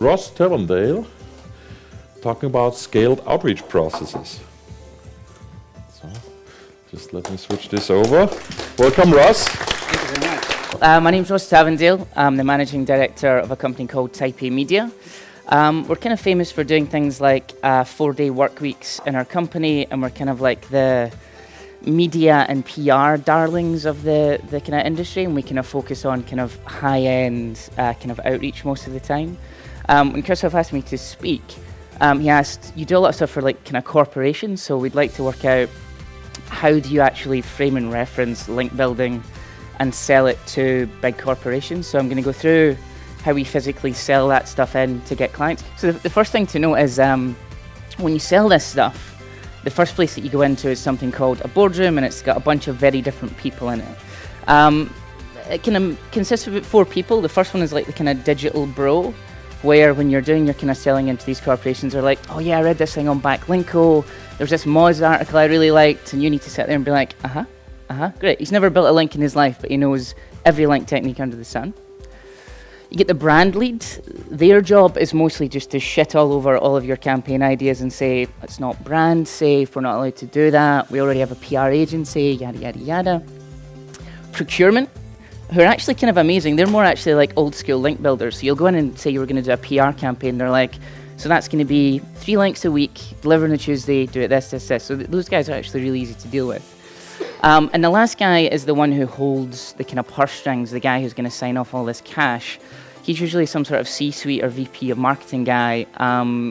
Ross Terwendale, talking about scaled outreach processes. So, just let me switch this over. Welcome, Ross. Thank you very much. My name's Ross Terwendale. I'm the managing director of a company called Type A Media. We're kind of famous for doing things like 4-day work weeks in our company, and we're kind of like the media and PR darlings of the kind of industry, and we kind of focus on kind of high-end kind of outreach most of the time. When Christoph asked me to speak, he asked, you do a lot of stuff for like kind of corporations, so we'd like to work out how do you actually frame and reference link building and sell it to big corporations. So I'm going to go through how we physically sell that stuff in to get clients. So the first thing to note is when you sell this stuff, the first place that you go into is something called a boardroom, and it's got a bunch of very different people in it. It kind of consists of about 4 people. The first one is like the kind of digital bro, where when you're doing your kind of selling into these corporations, they're like, oh yeah, I read this thing on Backlinko, there's this Moz article I really liked, and you need to sit there and be like, great. He's never built a link in his life, but he knows every link technique under the sun. You get the brand lead. Their job is mostly just to shit all over all of your campaign ideas and say, it's not brand safe, we're not allowed to do that, we already have a PR agency, yada, yada, yada. Procurement, who are actually kind of amazing. They're more actually like old school link builders. So you'll go in and say you were going to do a PR campaign. They're like, so that's going to be 3 links a week, deliver on a Tuesday, do it this. So those guys are actually really easy to deal with. And the last guy is the one who holds the kind of purse strings, the guy who's going to sign off all this cash. He's usually some sort of C-suite or VP of marketing guy.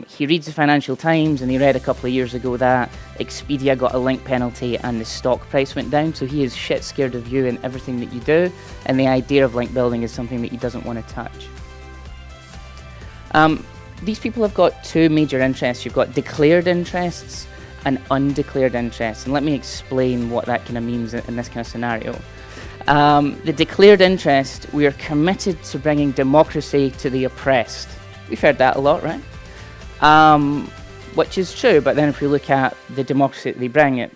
He reads the Financial Times, and he read a couple of years ago that Expedia got a link penalty and the stock price went down, so he is shit scared of you and everything that you do, and the idea of link building is something that he doesn't want to touch. These people have got 2 major interests. You've got declared interests and undeclared interests, and let me explain what that kind of means in this kind of scenario. The declared interest, we are committed to bringing democracy to the oppressed. We've heard that a lot, right? Which is true, but then if we look at the democracy that they bring, it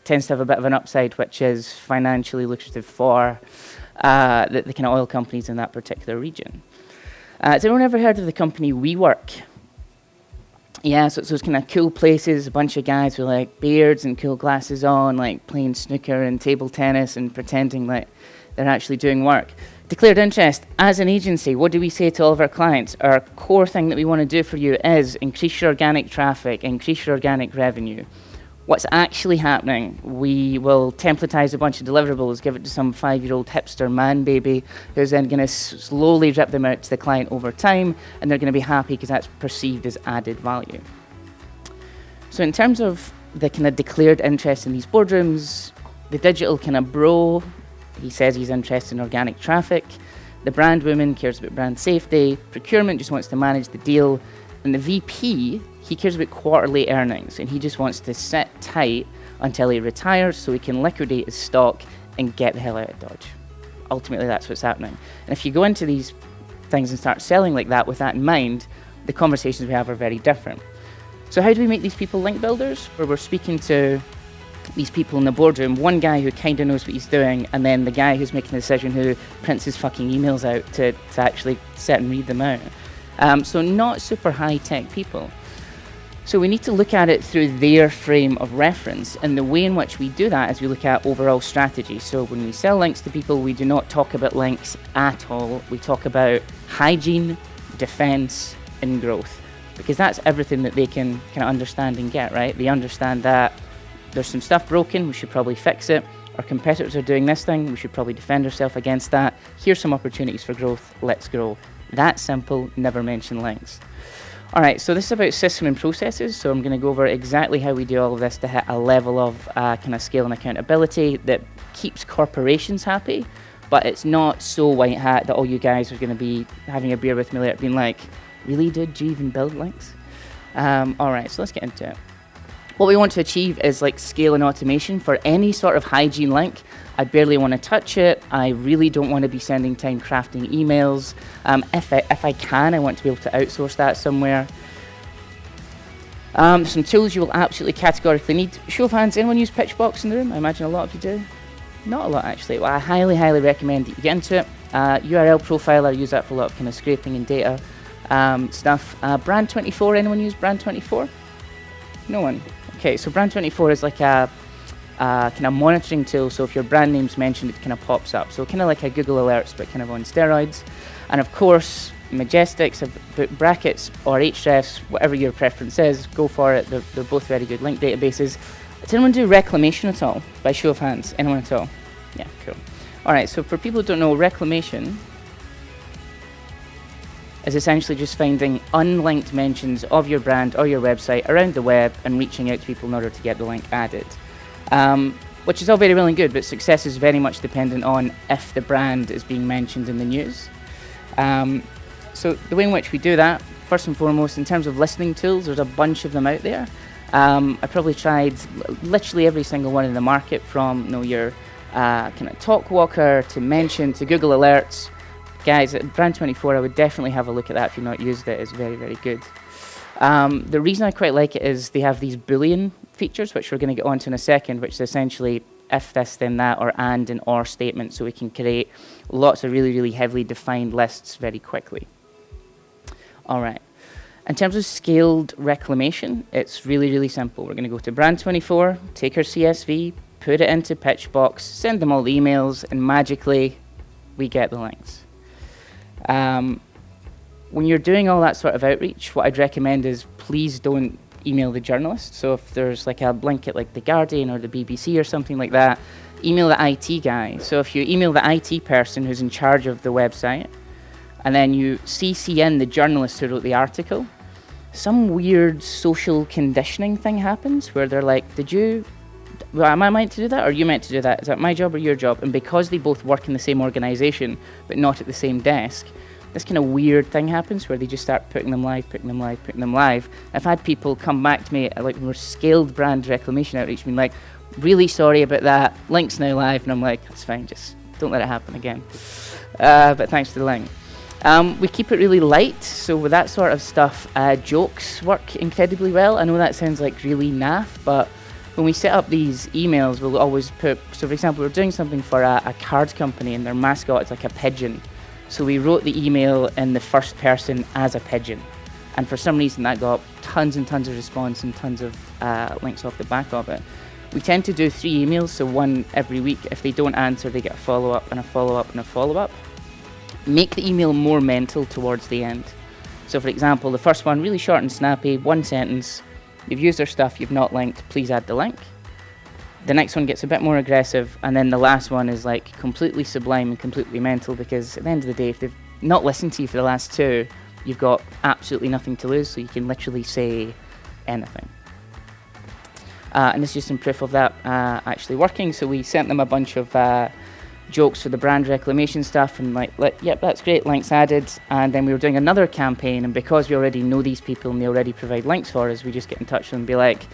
tends to have a bit of an upside, which is financially lucrative for the kind of oil companies in that particular region. Has anyone ever heard of the company WeWork? Yeah, so it's those kind of cool places, a bunch of guys with like beards and cool glasses on, like playing snooker and table tennis and pretending like they're actually doing work. Declared interest, as an agency, what do we say to all of our clients? Our core thing that we want to do for you is increase your organic traffic, increase your organic revenue. What's actually happening? We will templatize a bunch of deliverables, give it to some 5-year-old hipster man baby who's then going to slowly rip them out to the client over time, and they're going to be happy because that's perceived as added value. So in terms of the kind of declared interest in these boardrooms, the digital kind of bro, he says he's interested in organic traffic. The brand woman cares about brand safety. Procurement just wants to manage the deal. And the VP, he cares about quarterly earnings, and he just wants to sit tight until he retires so he can liquidate his stock and get the hell out of Dodge. Ultimately, that's what's happening. And if you go into these things and start selling like that with that in mind, the conversations we have are very different. So how do we make these people link builders? Where we're speaking to these people in the boardroom, one guy who kind of knows what he's doing, and then the guy who's making the decision who prints his fucking emails out to actually sit and read them out. So not super high-tech people. So we need to look at it through their frame of reference, and the way in which we do that is we look at overall strategy. So when we sell links to people, we do not talk about links at all. We talk about hygiene, defense, and growth, because that's everything that they can kind of understand and get, right? They understand that there's some stuff broken, we should probably fix it. Our competitors are doing this thing, we should probably defend ourselves against that. Here's some opportunities for growth, let's grow. That simple, never mention links. All right, so this is about system and processes. So I'm going to go over exactly how we do all of this to hit a level of kind of scale and accountability that keeps corporations happy, but it's not so white hat that all you guys are going to be having a beer with me later being like, really, dude, do you even build links? All right, so let's get into it. What we want to achieve is like scale and automation for any sort of hygiene link. I barely want to touch it. I really don't want to be sending time crafting emails. If I can, I want to be able to outsource that somewhere. Some tools you will absolutely categorically need. Show of hands, anyone use Pitchbox in the room? I imagine a lot of you do. Not a lot, actually. Well, I highly, highly recommend that you get into it. URL Profiler, I use that for a lot of kind of scraping and data. stuff. Brand24, anyone use Brand24? No one. Okay, so Brand24 is like a kind of monitoring tool, so if your brand name's mentioned, it kind of pops up. So kind of like a Google Alerts, but kind of on steroids. And of course, Majestics, brackets, or Hrefs, whatever your preference is, go for it. They're both very good link databases. Does anyone do reclamation at all? By show of hands, anyone at all? Yeah, cool. All right, so for people who don't know, reclamation is essentially just finding unlinked mentions of your brand or your website around the web and reaching out to people in order to get the link added. Which is all very well and good, but success is very much dependent on if the brand is being mentioned in the news. So the way in which we do that, first and foremost, in terms of listening tools, there's a bunch of them out there. I probably tried literally every single one in the market, from your kind of Talkwalker to Mention to Google Alerts. Guys, at Brand24, I would definitely have a look at that if you've not used it. It's very, very good. The reason I quite like it is they have these Boolean features, which we're going to get onto in a second, which is essentially if this, then that, or and or statements, so we can create lots of really, really heavily defined lists very quickly. All right. In terms of scaled reclamation, it's really, really simple. We're going to go to Brand24, take our CSV, put it into Pitchbox, send them all the emails, and magically, we get the links. When you're doing all that sort of outreach, what I'd recommend is please don't email the journalist. So if there's like a link at like The Guardian or the BBC or something like that, email the IT guy. So if you email the IT person who's in charge of the website, and then you CC in the journalist who wrote the article, some weird social conditioning thing happens where they're like, am I meant to do that, or are you meant to do that? Is that my job or your job? And because they both work in the same organization, but not at the same desk, this kind of weird thing happens where they just start putting them live. I've had people come back to me, like, we're scaled brand reclamation outreach, being like, really sorry about that, link's now live, and I'm like, that's fine, just don't let it happen again. But thanks for the link. We keep it really light, so with that sort of stuff, jokes work incredibly well. I know that sounds like really naff, but when we set up these emails, we'll always put, so for example, we're doing something for a card company, and their mascot is like a pigeon. So we wrote the email in the first person as a pigeon. And for some reason that got tons and tons of response and tons of links off the back of it. We tend to do 3 emails, so 1 every week. If they don't answer, they get a follow-up and a follow-up and a follow-up. Make the email more mental towards the end. So for example, the first one, really short and snappy, 1 sentence. You've used our stuff, you've not linked, please add the link. The next one gets a bit more aggressive, and then the last one is like completely sublime and completely mental, because at the end of the day, if they've not listened to you for the last 2, you've got absolutely nothing to lose, so you can literally say anything. And this is just some proof of that actually working. So we sent them a bunch of jokes for the brand reclamation stuff, and yep, that's great, links added. And then we were doing another campaign, and because we already know these people and they already provide links for us, we just get in touch with them and be like,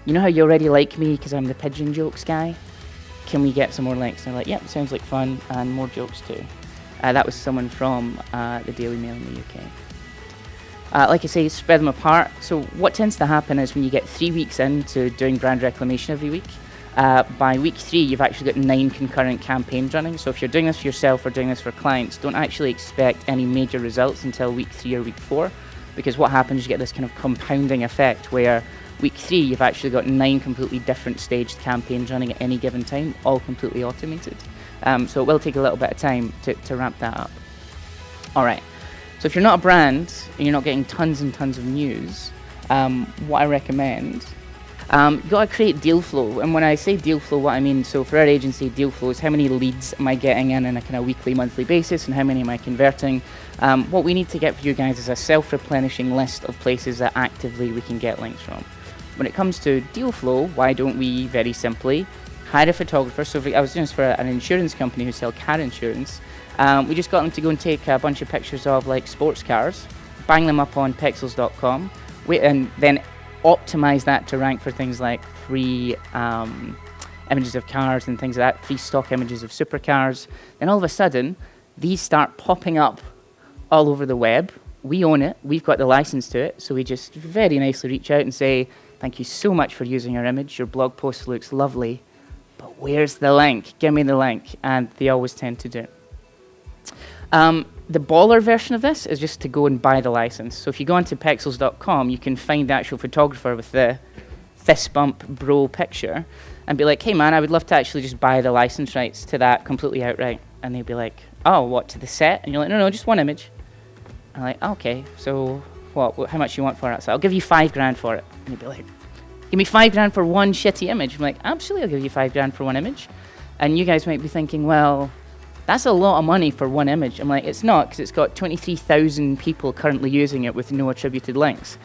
you know how you already like me because I'm the pigeon jokes guy? Can we get some more links? And they're like, yep, sounds like fun, and more jokes too. That was someone from the Daily Mail in the UK. Like I say, spread them apart. So what tends to happen is when you get 3 weeks into doing brand reclamation every week, by week 3, you've actually got 9 concurrent campaigns running. So if you're doing this for yourself or doing this for clients, don't actually expect any major results until week 3 or week 4, because what happens is you get this kind of compounding effect where week 3, you've actually got 9 completely different staged campaigns running at any given time, all completely automated. So it will take a little bit of time to ramp that up. All right. So if you're not a brand and you're not getting tons and tons of news, what I recommend, you've got to create deal flow. And when I say deal flow, what I mean, so for our agency, deal flow is how many leads am I getting in a kind of weekly, monthly basis, and how many am I converting. What we need to get for you guys is a self-replenishing list of places that actively we can get links from. When it comes to deal flow, why don't we very simply hire a photographer? So I was doing this for an insurance company who sell car insurance. We just got them to go and take a bunch of pictures of like sports cars, bang them up on pexels.com, and then optimize that to rank for things like free images of cars and things like that, free stock images of supercars. Then all of a sudden, these start popping up all over the web. We own it, we've got the license to it, so we just very nicely reach out and say, thank you so much for using our image, your blog post looks lovely, but where's the link? Give me the link. And they always tend to do. The baller version of this is just to go and buy the license. So if you go onto pexels.com, you can find the actual photographer with the fist bump bro picture and be like, hey man, I would love to actually just buy the license rights to that completely outright. And they'd be like, oh, what, to the set? And you're like, no, just one image. I'm like, okay, so what, how much you want for it? So I'll give you $5,000 for it. And he'd be like, give me $5,000 for one shitty image. I'm like, absolutely, I'll give you $5,000 for one image. And you guys might be thinking, well, that's a lot of money for one image. I'm like, it's not, because it's got 23,000 people currently using it with no attributed links.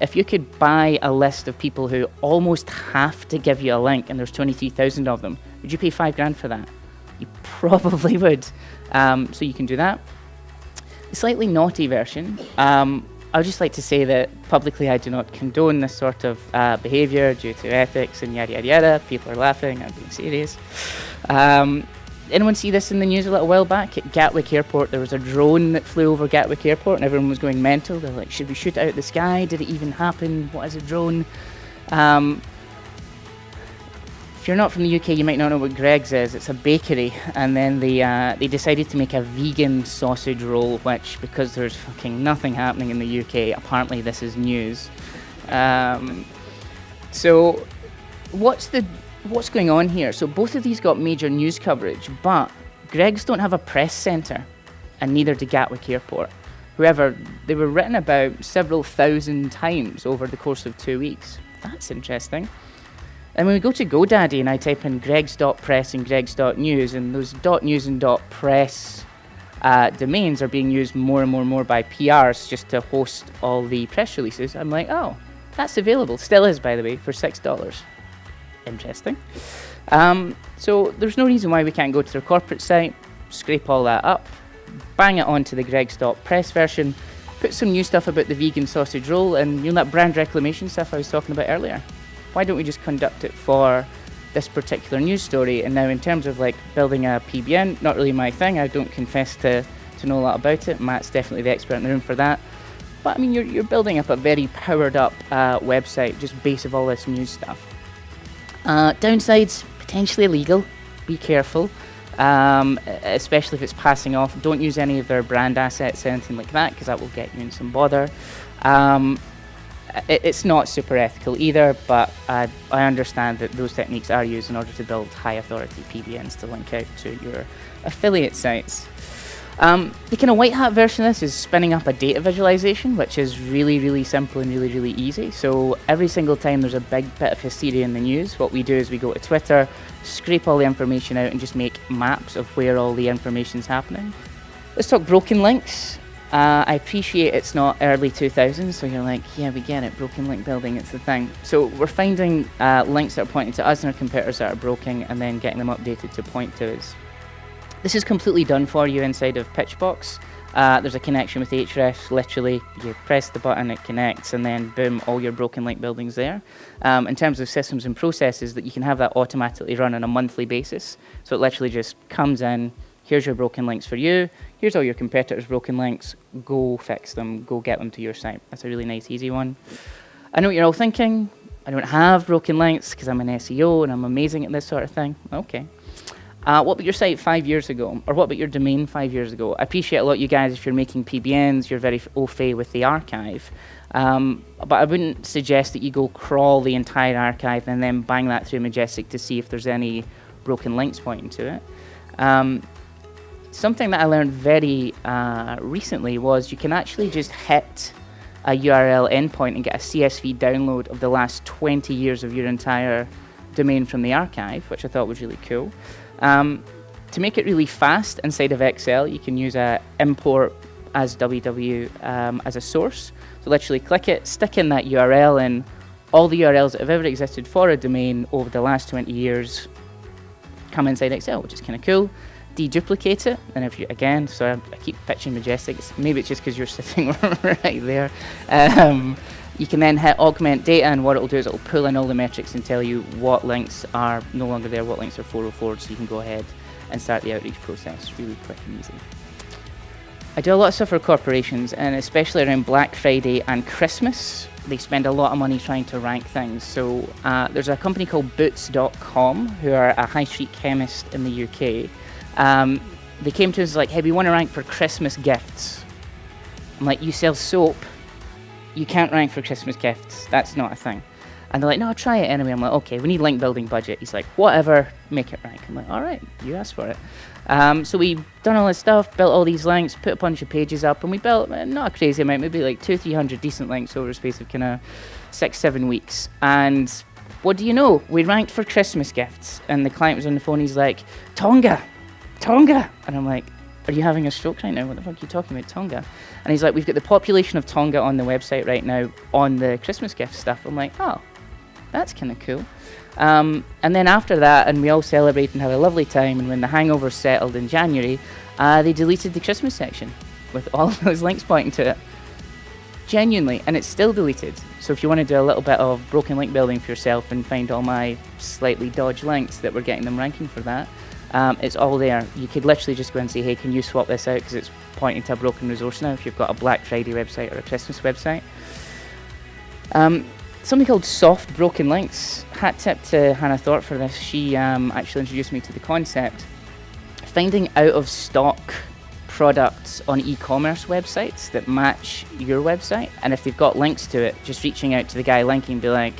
If you could buy a list of people who almost have to give you a link, and there's 23,000 of them, would you pay $5,000 for that? You probably would. So you can do that. The slightly naughty version, I would just like to say that publicly I do not condone this sort of behavior due to ethics and yada yada yada. People are laughing, I'm being serious. Anyone see this in the news a little while back? At Gatwick Airport, there was a drone that flew over Gatwick Airport and everyone was going mental. They're like, should we shoot it out of the sky? Did it even happen? What is a drone? If you're not from the UK, you might not know what Greggs is. It's a bakery, and then they decided to make a vegan sausage roll, which, because there's fucking nothing happening in the UK, apparently this is news. So what's going on here? So both of these got major news coverage, but Greggs don't have a press centre, and neither do Gatwick Airport. However, they were written about several thousand times over the course of 2 weeks. That's interesting. And when we go to GoDaddy and I type in Greggs.press and Greggs.news, and those .news and .press domains are being used more and more by PRs just to host all the press releases, I'm like, oh, that's available. Still is, by the way, for $6. Interesting. So there's no reason why we can't go to their corporate site, scrape all that up, bang it onto the Greggs.press version, put some new stuff about the vegan sausage roll, and that brand reclamation stuff I was talking about earlier. Why don't we just conduct it for this particular news story? And now in terms of like building a PBN, not really my thing. I don't confess to know a lot about it. Matt's definitely the expert in the room for that. But I mean, you're building up a very powered up website just based of all this news stuff. Downsides, potentially illegal. Be careful, especially if it's passing off. Don't use any of their brand assets or anything like that, because that will get you in some bother. It's not super ethical either, but I understand that those techniques are used in order to build high authority PBNs to link out to your affiliate sites. The kind of white hat version of this is spinning up a data visualization, which is really simple and really easy. So every single time there's a big bit of hysteria in the news, what we do is we go to Twitter, scrape all the information out and just make maps of where all the information's happening. Let's talk broken links. I appreciate it's not early 2000s, so you're like, yeah, we get it, broken link building, it's the thing. So we're finding links that are pointing to us and our competitors that are broken, and then getting them updated to point to us. This is completely done for you inside of Pitchbox. There's a connection with Hrefs, literally, you press the button, it connects, and then boom, all your broken link building's there. In terms of systems and processes, that you can have that automatically run on a monthly basis. So it literally just comes in, here's your broken links for you, here's all your competitors' broken links, go fix them, go get them to your site. That's a really nice, easy one. I know what you're all thinking, I don't have broken links because I'm an SEO and I'm amazing at this sort of thing. Okay. What about your site 5 years ago? Or what about your domain 5 years ago? I appreciate a lot of you guys, if you're making PBNs, you're very au fait with the archive. But I wouldn't suggest that you go crawl the entire archive and then bang that through Majestic to see if there's any broken links pointing to it. Something that I learned very recently was you can actually just hit a URL endpoint and get a CSV download of the last 20 years of your entire domain from the archive, which I thought was really cool. To make it really fast inside of Excel, you can use a import as www as a source. So literally click it, stick in that URL, and all the URLs that have ever existed for a domain over the last 20 years come inside Excel, which is kind of cool. Deduplicate it, and if you, again, sorry, I keep pitching Majestic, maybe it's just because you're sitting right there. You can then hit augment data, and what it'll do is it'll pull in all the metrics and tell you what links are no longer there, what links are 404, so you can go ahead and start the outreach process really quick and easy. I do a lot of stuff for corporations, and especially around Black Friday and Christmas, they spend a lot of money trying to rank things. So there's a company called Boots.com, who are a high street chemist in the UK. they came to us like, hey, we want to rank for Christmas gifts. I'm like, you sell soap, you can't rank for Christmas gifts. That's not a thing. And they're like, no, try it anyway. I'm like, okay, we need link building budget. He's like, whatever, make it rank. I'm like, all right, you asked for it. So we done all this stuff, built all these links, put a bunch of pages up, and we built, not a crazy amount, maybe like 200-300 decent links over a space of kind of 6-7 weeks. And what do you know? We ranked for Christmas gifts. And the client was on the phone, he's like, Tonga. And I'm like, are you having a stroke right now? What the fuck are you talking about, Tonga? And he's like, we've got the population of Tonga on the website right now on the Christmas gift stuff. I'm like, oh, that's kind of cool. And then after that, and we all celebrate and have a lovely time, and when the hangover settled in January, they deleted the Christmas section with all of those links pointing to it. Genuinely, and it's still deleted. So if you want to do a little bit of broken link building for yourself and find all my slightly dodged links that were getting them ranking for that, it's all there. You could literally just go and say, hey, can you swap this out because it's pointing to a broken resource now if you've got a Black Friday website or a Christmas website. Something called soft broken links. Hat tip to Hannah Thorpe for this. She actually introduced me to the concept. Finding out of stock products on e-commerce websites that match your website, and if they've got links to it, just reaching out to the guy linking, be like,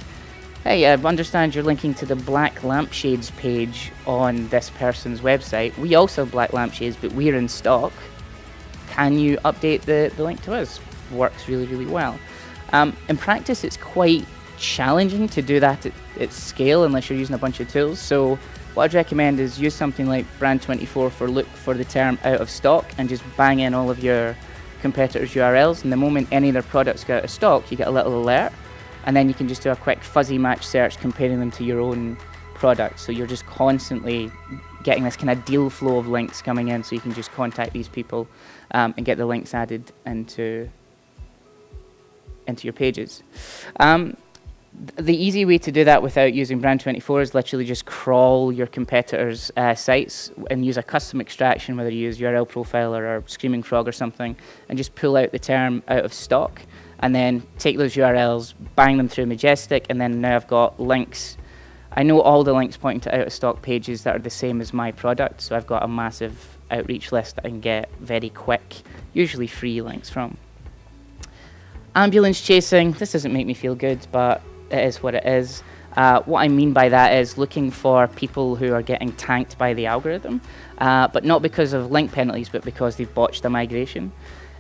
hey, I understand you're linking to the black lampshades page on this person's website. We also have black lampshades, but we're in stock. Can you update the link to us? Works really, really well. In practice, it's quite challenging to do that at scale unless you're using a bunch of tools. So what I'd recommend is use something like Brand24 for look for the term out of stock and just bang in all of your competitors' URLs. And the moment any of their products go out of stock, you get a little alert. And then you can just do a quick fuzzy match search comparing them to your own product. So you're just constantly getting this kind of deal flow of links coming in, so you can just contact these people and get the links added into your pages. The easy way to do that without using Brand24 is literally just crawl your competitors' sites and use a custom extraction, whether you use URL Profiler or Screaming Frog or something, and just pull out the term out of stock, and then take those URLs, bang them through Majestic, and then now I've got links. I know all the links pointing to out of stock pages that are the same as my product, so I've got a massive outreach list that I can get very quick, usually free links from. Ambulance chasing, this doesn't make me feel good, but it is what it is. What I mean by that is looking for people who are getting tanked by the algorithm, but not because of link penalties, but because they've botched a migration.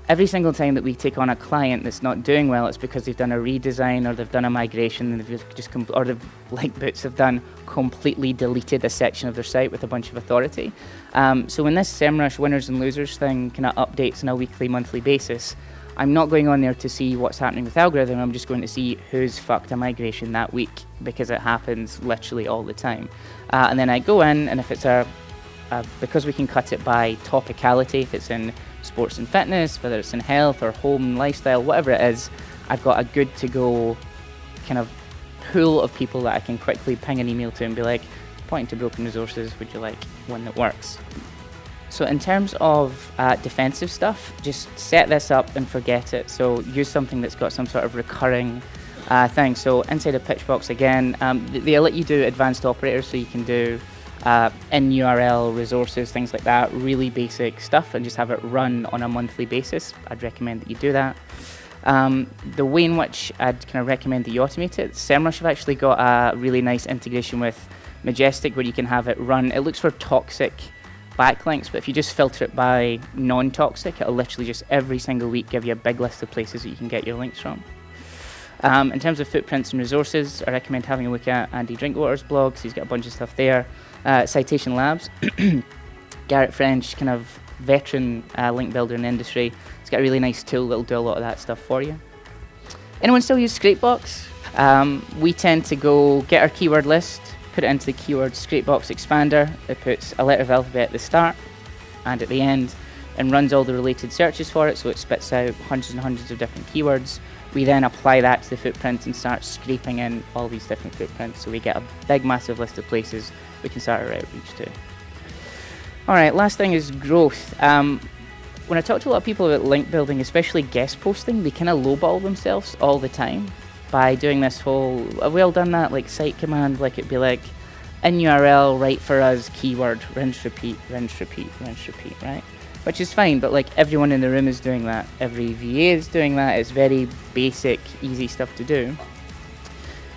Every single time that we take on a client that's not doing well, it's because they've done a redesign or they've done a migration, and they've just or they've, like Boots have done, completely deleted a section of their site with a bunch of authority. So when this SEMrush winners and losers thing kind of updates on a weekly, monthly basis, I'm not going on there to see what's happening with algorithm, I'm just going to see who's fucked a migration that week, because it happens literally all the time. And then I go in, and if it's because we can cut it by topicality, if it's in sports and fitness, whether it's in health or home and lifestyle, whatever it is, I've got a good to go kind of pool of people that I can quickly ping an email to and be like, pointing to broken resources, would you like one that works? So in terms of defensive stuff, just set this up and forget it. So use something that's got some sort of recurring thing. So inside of Pitchbox again, they let you do advanced operators, so you can do in URL resources, things like that, really basic stuff, and just have it run on a monthly basis. I'd recommend that you do that. The way in which I'd kind of recommend that you automate it, SEMrush have actually got a really nice integration with Majestic where you can have it run. It looks for toxic backlinks, but if you just filter it by non-toxic, it'll literally just every single week give you a big list of places that you can get your links from. In terms of footprints and resources, I recommend having a look at Andy Drinkwater's blog, so he's got a bunch of stuff there. Citation Labs, Garrett French, kind of veteran link builder in the industry. He's got a really nice tool that'll do a lot of that stuff for you. Anyone still use Scrapebox? We tend to go get our keyword list, put it into the keyword Scrapebox expander. It puts a letter of alphabet at the start and at the end and runs all the related searches for it, so it spits out hundreds and hundreds of different keywords. We then apply that to the footprint and start scraping in all these different footprints, so we get a big massive list of places we can start our outreach to. Alright, last thing is growth. When I talk to a lot of people about link building, especially guest posting, they kind of lowball themselves all the time by doing this whole, have we all done that, like site command, like it'd be like, in URL, write for us, keyword, rinse, repeat, rinse, repeat, rinse, repeat, right? Which is fine, but like everyone in the room is doing that. Every VA is doing that. It's very basic, easy stuff to do.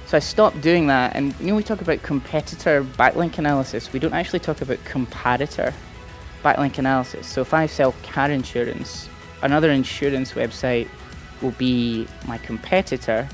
So I stopped doing that, and we talk about competitor backlink analysis. We don't actually talk about comparator backlink analysis. So if I sell car insurance, another insurance website will be my competitor,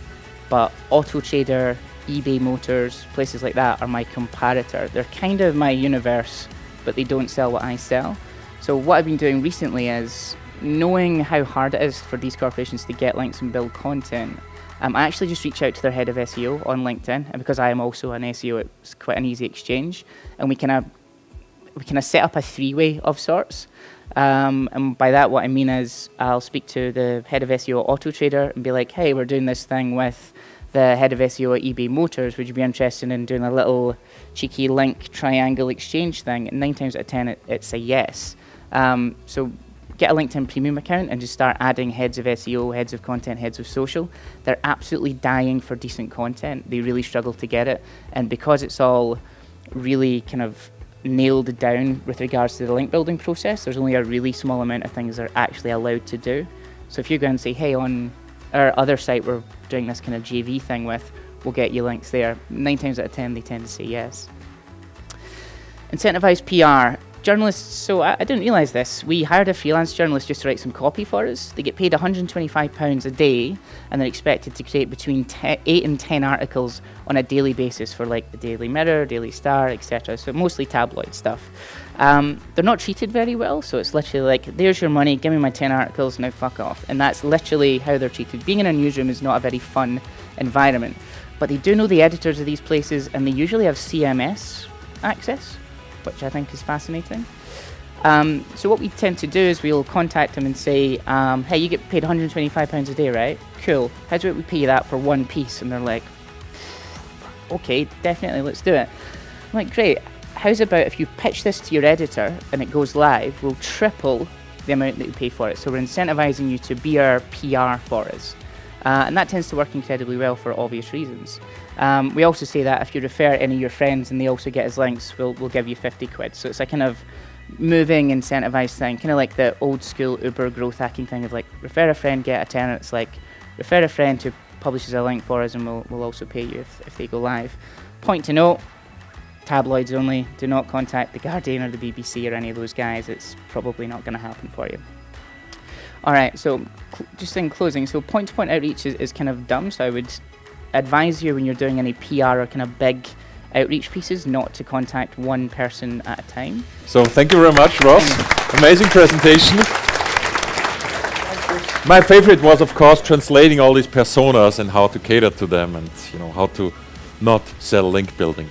but Auto Trader, eBay Motors, places like that are my comparator. They're kind of my universe, but they don't sell what I sell. So what I've been doing recently is, knowing how hard it is for these corporations to get links and build content, I actually just reach out to their head of SEO on LinkedIn, and because I am also an SEO, it's quite an easy exchange, and we kind of set up a three-way of sorts. And by that, what I mean is, I'll speak to the head of SEO at Auto Trader and be like, hey, we're doing this thing with the head of SEO at eBay Motors. Would you be interested in doing a little cheeky link triangle exchange thing? And 9 times out of 10, it's a yes. So get a LinkedIn premium account and just start adding heads of SEO, heads of content, heads of social. They're absolutely dying for decent content. They really struggle to get it. And because it's all really kind of nailed down with regards to the link building process, there's only a really small amount of things they're actually allowed to do. So if you go and say, hey, on our other site we're doing this kind of JV thing with, we'll get you links there. 9 times out of 10, they tend to say yes. Incentivized PR. Journalists, so I didn't realise this. We hired a freelance journalist just to write some copy for us. They get paid £125 a day, and they're expected to create between 8 and 10 articles on a daily basis for like the Daily Mirror, Daily Star, etc. So mostly tabloid stuff. They're not treated very well, so it's literally like, there's your money, give me my 10 articles, now fuck off. And that's literally how they're treated. Being in a newsroom is not a very fun environment, but they do know the editors of these places, and they usually have CMS access, which I think is fascinating. So what we tend to do is we'll contact them and say, hey, you get paid £125 a day, right? Cool. How do we pay you that for one piece? And they're like, okay, definitely, let's do it. I'm like, great. How's about if you pitch this to your editor and it goes live, we'll triple the amount that you pay for it. So we're incentivizing you to be our PR for us. And that tends to work incredibly well for obvious reasons. We also say that if you refer any of your friends and they also get his links, we'll give you 50 quid. So it's a kind of moving incentivized thing, kind of like the old school Uber growth hacking thing of like, refer a friend, get a tenner. It's like, refer a friend who publishes a link for us and we'll also pay you if they go live. Point to note, tabloids only. Do not contact the Guardian or the BBC or any of those guys. It's probably not going to happen for you. All right, so just in closing, so point-to-point outreach is kind of dumb, so I would advise you when you're doing any PR or kind of big outreach pieces not to contact one person at a time. So thank you very much, Ross. Amazing presentation. My favorite was, of course, translating all these personas and how to cater to them and how to not sell link building.